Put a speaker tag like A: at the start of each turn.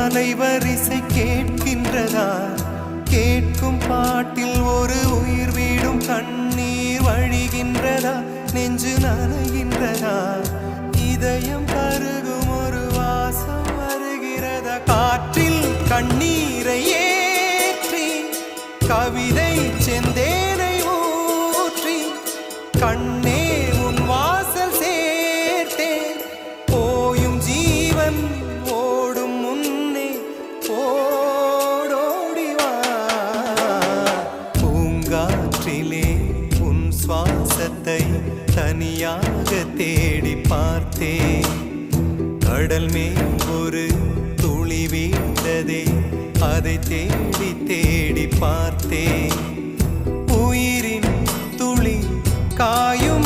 A: அலைவரிசை கேட்கின்றதா? கேட்கும் பாட்டில் ஒரு உயிர் வீடும் கண்ணீர் வழிகின்றதா? நெஞ்சு நனைகின்றதா? இதயம் கருகும் ஒரு வாசம் வருகிறதா? காற்றில் கண்ணீரை ஏற்றி கவிதை செந்தேனை ஊற்றி கண்ணே உன் வாசல் சேர்த்தேன். போயும் ஜீவன் ஓடும் முன்னே ஓடோடிவா. பூங்காற்றிலே உன் சுவாசத்தை தனியாக தேடி பார்த்தேன். கடல் மேல் ஒரு துளி வீழ்ந்ததே, அதை தேடி தேடி பார்த்தேன். உயிரின் துளி காயும்